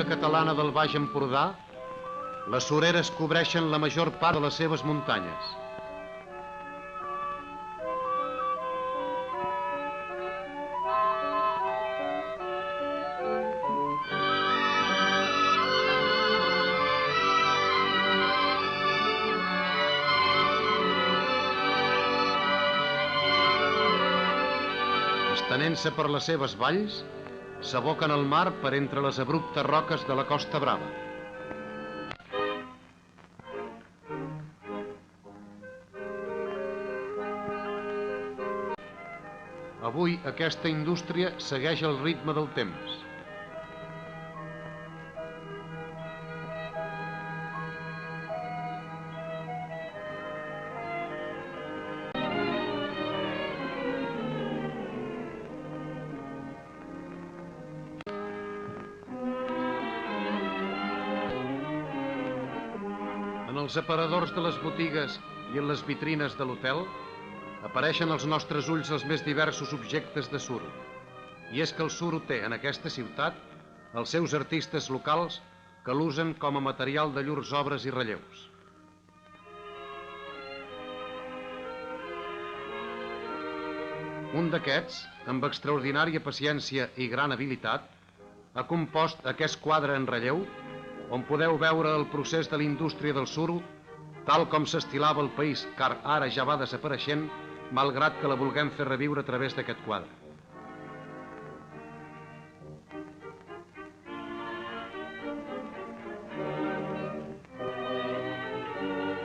República Catalana del Baix Empordà, les sureres cobreixen la major part de les seves muntanyes. Estenent-se per les seves valls, s'aboquen al mar per entre les abruptes roques de la Costa Brava. Avui aquesta indústria segueix el ritme del temps. En els aparadors de les botigues i en les vitrines de l'hotel apareixen als nostres ulls els més diversos objectes de suro. I és que el suro té en aquesta ciutat els seus artistes locals que l'usen com a material de llurs obres i relleus. Un d'aquests, amb extraordinària paciència i gran habilitat, ha compost aquest quadre en relleu on podeu veure el procés de la indústria del suro tal com s'estilava al país, car ara ja va desapareixent, malgrat que la vulguem fer reviure a través d'aquest quadre.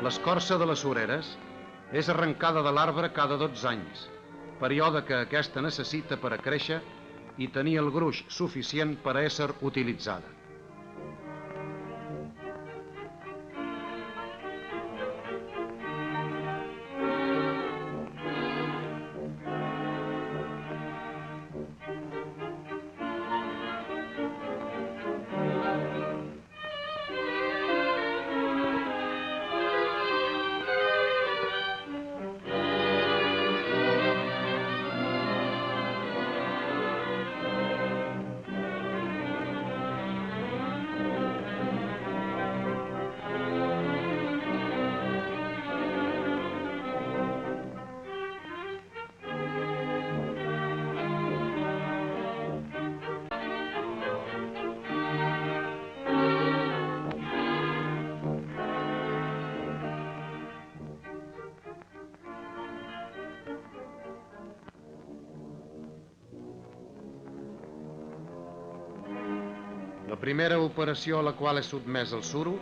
L'escorça de les sureres és arrencada de l'arbre cada 12 anys, període que aquesta necessita per a créixer i tenir el gruix suficient per a ésser utilitzada. La primera operació a la qual és sotmès el suro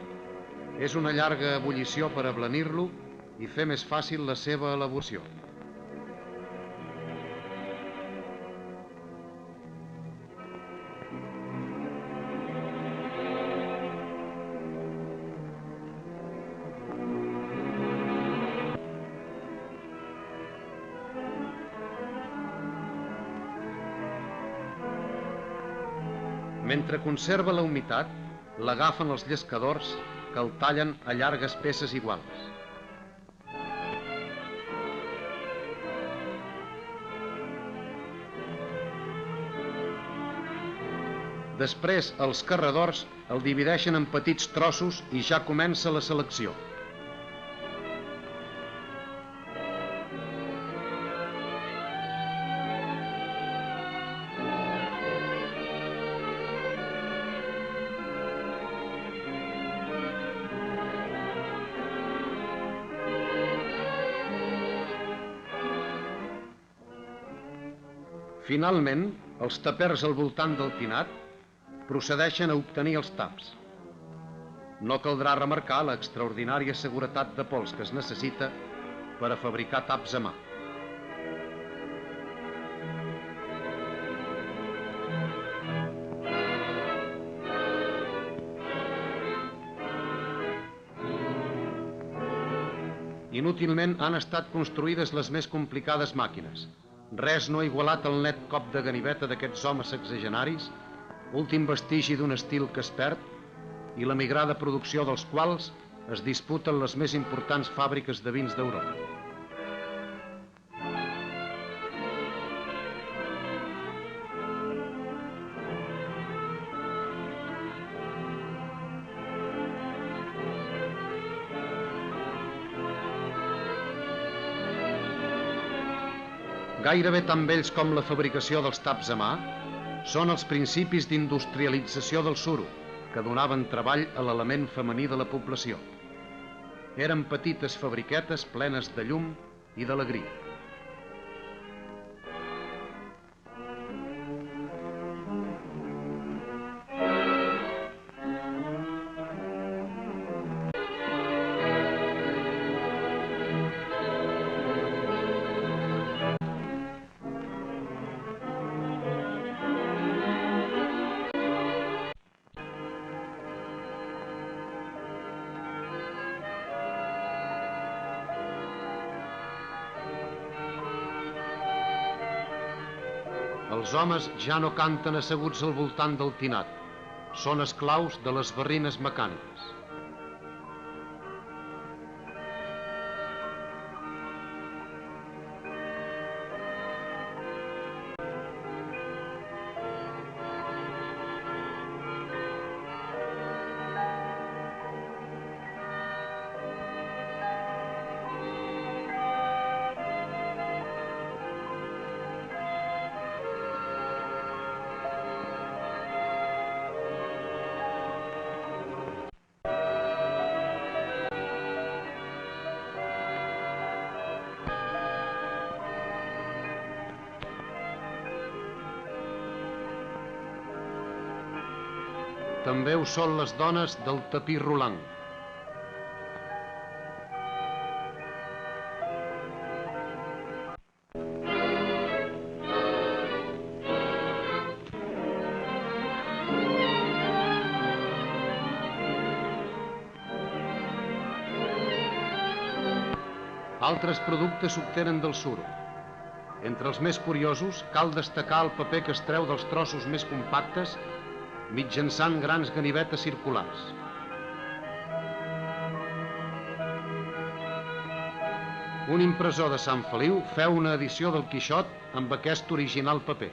és una llarga ebullició per ablanir-lo i fer més fàcil la seva elaboració. Mentre conserva la humitat, l'agafen els llescadors que el tallen a llargues peces iguals. Després, els carradors el divideixen en petits trossos i ja comença la selecció. Finalment, els tapers al voltant del tinat procedeixen a obtenir els taps. No caldrà remarcar l'extraordinària seguretat de pols que es necessita per a fabricar taps a mà. Inútilment han estat construïdes les més complicades màquines. Res no ha igualat el net cop de ganiveta d'aquests homes sexagenaris, últim vestigi d'un estil que es perd i la migrada producció dels quals es disputen les més importants fàbriques de vins d'Europa. Gairebé tan vells com la fabricació dels taps a mà, són els principis d'industrialització del suro, que donaven treball a l'element femení de la població. Eren petites fabriquetes plenes de llum i d'alegria. Els homes ja no canten asseguts al voltant del tinat. Són esclaus de les barrines mecàniques. També ho són les dones del tapís rolant. Altres productes s'obtenen del suro. Entre els més curiosos cal destacar el paper que es treu dels trossos més compactes mitjançant grans ganivetes circulars. Un impressor de Sant Feliu feu una edició del Quixot amb aquest original paper.